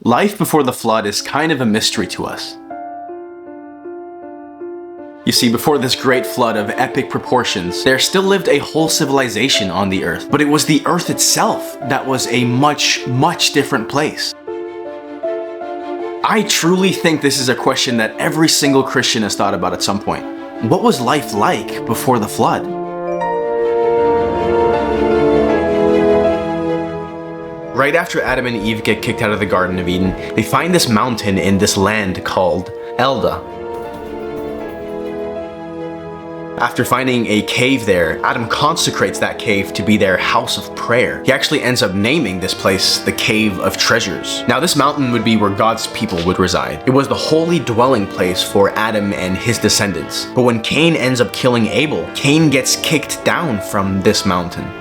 Life before the flood is kind of a mystery to us. You see, before this great flood of epic proportions, there still lived a whole civilization on the earth, but it was the earth itself that was a much, much different place. I truly think this is a question that every single Christian has thought about at some point. What was life like before the flood? Right after Adam and Eve get kicked out of the Garden of Eden, they find this mountain in this land called Elda. After finding a cave there, Adam consecrates that cave to be their house of prayer. He actually ends up naming this place the Cave of Treasures. Now, this mountain would be where God's people would reside. It was the holy dwelling place for Adam and his descendants. But when Cain ends up killing Abel, Cain gets kicked down from this mountain.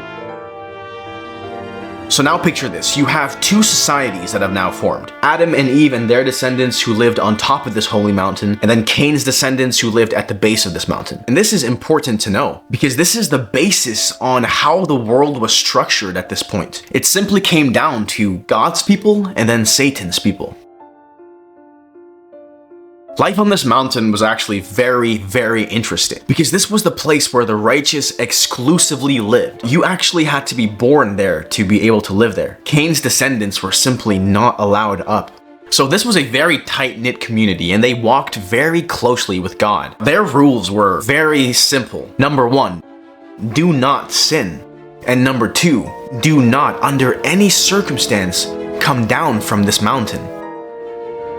So now picture this, you have two societies that have now formed. Adam and Eve and their descendants who lived on top of this holy mountain, and then Cain's descendants who lived at the base of this mountain. And this is important to know, because this is the basis on how the world was structured at this point. It simply came down to God's people and then Satan's people. Life on this mountain was actually very, very interesting, because this was the place where the righteous exclusively lived. You actually had to be born there to be able to live there. Cain's descendants were simply not allowed up. So this was a very tight-knit community, and they walked very closely with God. Their rules were very simple. Number 1, do not sin. And number 2, do not, under any circumstance, come down from this mountain.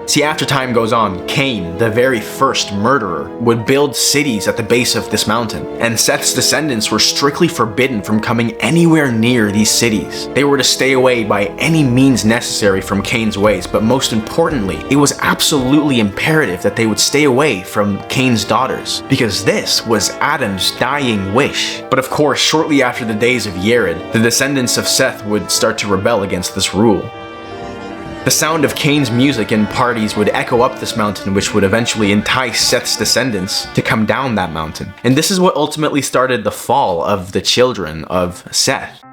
See, after time goes on, Cain, the very first murderer, would build cities at the base of this mountain, and Seth's descendants were strictly forbidden from coming anywhere near these cities. They were to stay away by any means necessary from Cain's ways, but most importantly, it was absolutely imperative that they would stay away from Cain's daughters, because this was Adam's dying wish. But of course, shortly after the days of Yared, the descendants of Seth would start to rebel against this rule. The sound of Cain's music and parties would echo up this mountain, which would eventually entice Seth's descendants to come down that mountain. And this is what ultimately started the fall of the children of Seth.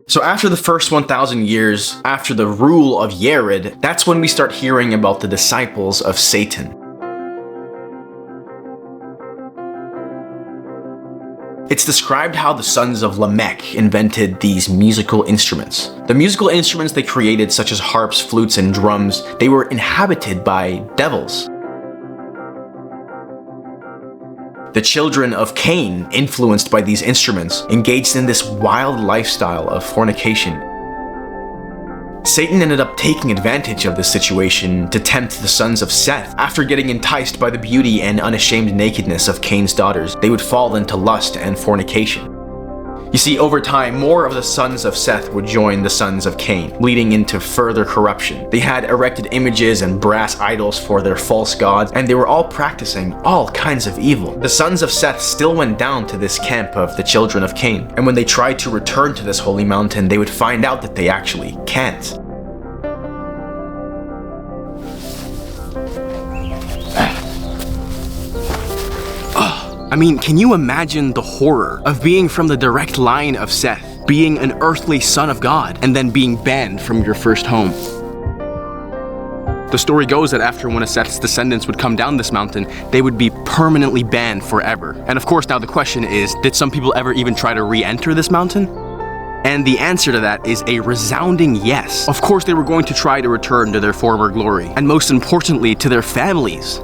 So after the first 1,000 years, after the rule of Yared, that's when we start hearing about the disciples of Satan. It's described how the sons of Lamech invented these musical instruments. The musical instruments they created, such as harps, flutes, and drums, they were inhabited by devils. The children of Cain, influenced by these instruments, engaged in this wild lifestyle of fornication. Satan ended up taking advantage of this situation to tempt the sons of Seth. After getting enticed by the beauty and unashamed nakedness of Cain's daughters, they would fall into lust and fornication. You see, over time, more of the sons of Seth would join the sons of Cain, leading into further corruption. They had erected images and brass idols for their false gods, and they were all practicing all kinds of evil. The sons of Seth still went down to this camp of the children of Cain, and when they tried to return to this holy mountain, they would find out that they actually can't. I mean, can you imagine the horror of being from the direct line of Seth, being an earthly son of God, and then being banned from your first home? The story goes that after one of Seth's descendants would come down this mountain, they would be permanently banned forever. And of course, now the question is, did some people ever even try to re-enter this mountain? And the answer to that is a resounding yes. Of course, they were going to try to return to their former glory, and most importantly, to their families.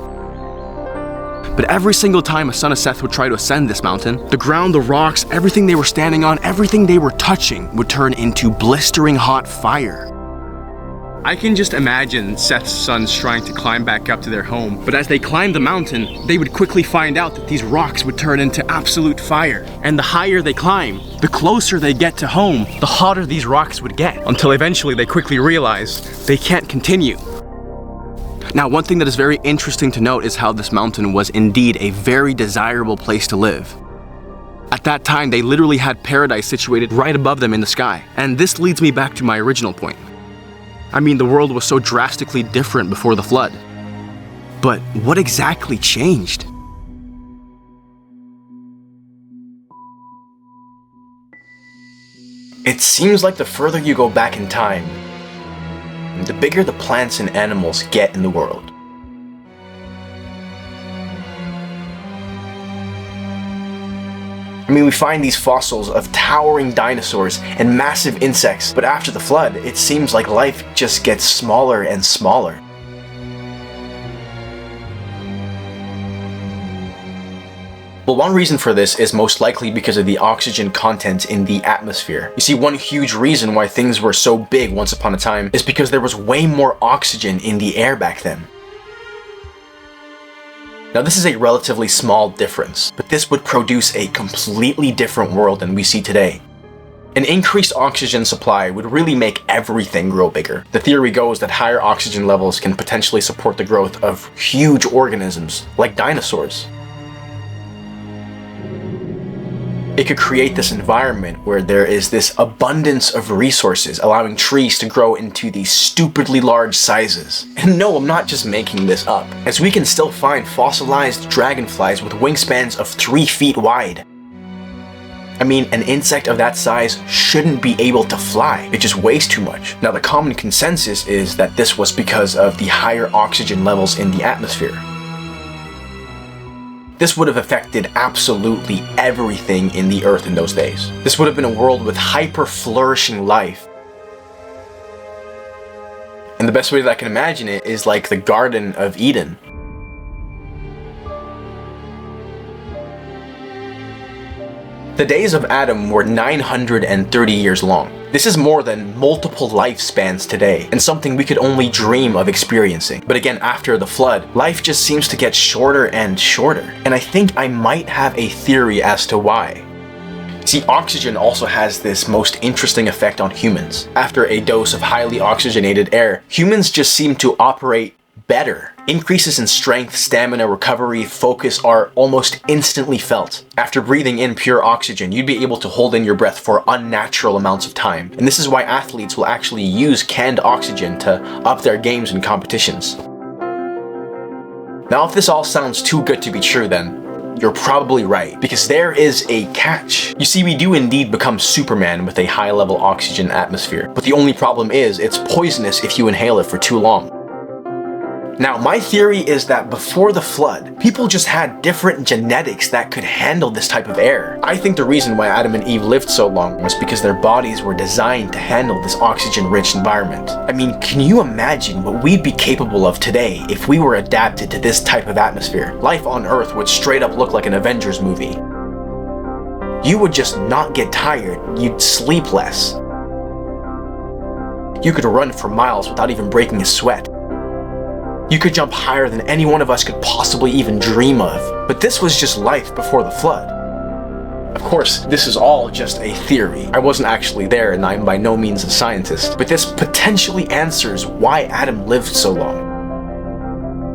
But every single time a son of Seth would try to ascend this mountain, the ground, the rocks, everything they were standing on, everything they were touching would turn into blistering hot fire. I can just imagine Seth's sons trying to climb back up to their home, but as they climbed the mountain, they would quickly find out that these rocks would turn into absolute fire. And the higher they climb, the closer they get to home, the hotter these rocks would get, until eventually they quickly realize they can't continue. Now, one thing that is very interesting to note is how this mountain was indeed a very desirable place to live. At that time, they literally had paradise situated right above them in the sky. And this leads me back to my original point. I mean, the world was so drastically different before the flood. But what exactly changed? It seems like the further you go back in time, the bigger the plants and animals get in the world. I mean, we find these fossils of towering dinosaurs and massive insects, but after the flood, it seems like life just gets smaller and smaller. Well, one reason for this is most likely because of the oxygen content in the atmosphere. You see, one huge reason why things were so big once upon a time is because there was way more oxygen in the air back then. Now, this is a relatively small difference, but this would produce a completely different world than we see today. An increased oxygen supply would really make everything grow bigger. The theory goes that higher oxygen levels can potentially support the growth of huge organisms, like dinosaurs. It could create this environment where there is this abundance of resources, allowing trees to grow into these stupidly large sizes. And no, I'm not just making this up, as we can still find fossilized dragonflies with wingspans of 3 feet wide. I mean, an insect of that size shouldn't be able to fly. It just weighs too much. Now, the common consensus is that this was because of the higher oxygen levels in the atmosphere. This would have affected absolutely everything in the Earth in those days. This would have been a world with hyper-flourishing life. And the best way that I can imagine it is like the Garden of Eden. The days of Adam were 930 years long. This is more than multiple lifespans today, and something we could only dream of experiencing. But again, after the flood, life just seems to get shorter and shorter. And I think I might have a theory as to why. See, oxygen also has this most interesting effect on humans. After a dose of highly oxygenated air, humans just seem to operate better. Increases in strength, stamina, recovery, focus are almost instantly felt. After breathing in pure oxygen, you'd be able to hold in your breath for unnatural amounts of time. And this is why athletes will actually use canned oxygen to up their games in competitions. Now, if this all sounds too good to be true, then you're probably right, because there is a catch. You see, we do indeed become Superman with a high-level oxygen atmosphere, but the only problem is it's poisonous if you inhale it for too long. Now, my theory is that before the flood, people just had different genetics that could handle this type of air. I think the reason why Adam and Eve lived so long was because their bodies were designed to handle this oxygen-rich environment. I mean, can you imagine what we'd be capable of today if we were adapted to this type of atmosphere? Life on Earth would straight up look like an Avengers movie. You would just not get tired, you'd sleep less. You could run for miles without even breaking a sweat. You could jump higher than any one of us could possibly even dream of. But this was just life before the flood. Of course, this is all just a theory. I wasn't actually there, and I'm by no means a scientist. But this potentially answers why Adam lived so long.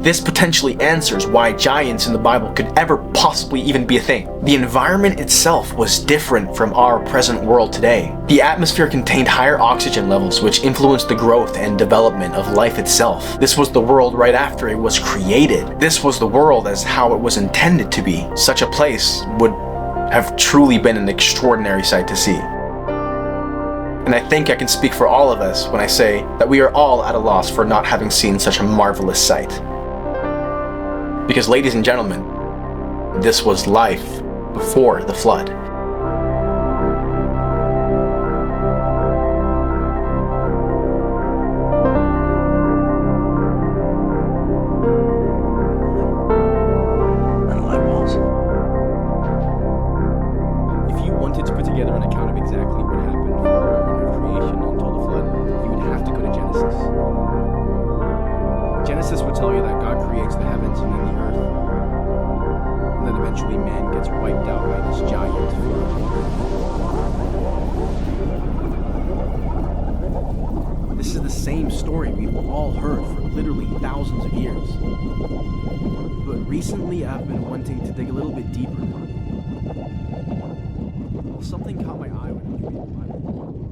This potentially answers why giants in the Bible could ever possibly even be a thing. The environment itself was different from our present world today. The atmosphere contained higher oxygen levels, which influenced the growth and development of life itself. This was the world right after it was created. This was the world as how it was intended to be. Such a place would have truly been an extraordinary sight to see. And I think I can speak for all of us when I say that we are all at a loss for not having seen such a marvelous sight. Because, ladies and gentlemen, this was life before the flood. And light walls. If you wanted to put together an account of exactly what happened from the moment of creation until the flood, you would have to go to Genesis. Genesis would tell you that God creates the heavens and then the earth. And then eventually man gets wiped out by this giant flood. This is the same story we've all heard for literally thousands of years. But recently I've been wanting to dig a little bit deeper. Well, something caught my eye when I was reading the Bible.